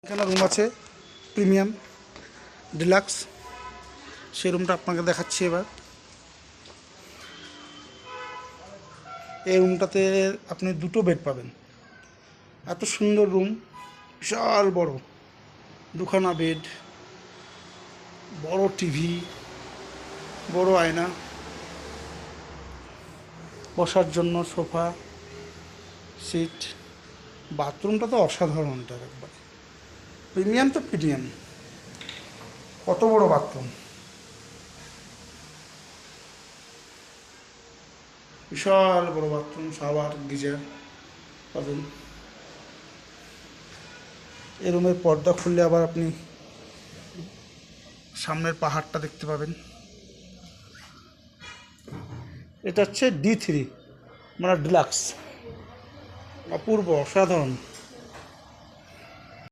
এখানে রুম আছে premium deluxe, সেই রুমটা আপনাকে দেখাচ্ছি এবার। এই রুমটাতে আপনি দুটো বেড পাবেন। এত সুন্দর রুম, বিশাল বড়, দুখানা বেড, বড় টিভি, বড় আয়না, বসার জন্য সোফা, সিট। বাথরুমটা তো অসাধারণ, এটা একবারে প্রিমিয়াম তো প্রিমিয়াম। কত বড় বাথরুম, বিশাল বড় বাথরুম, শাওয়ার, গিজার পাবেন। এই রুমের পর্দা খুললে আবার আপনি সামনের পাহাড়টা দেখতে পাবেন। এটা হচ্ছে D3 মানে ডিলাক্স, অপূর্ব, অসাধারণ।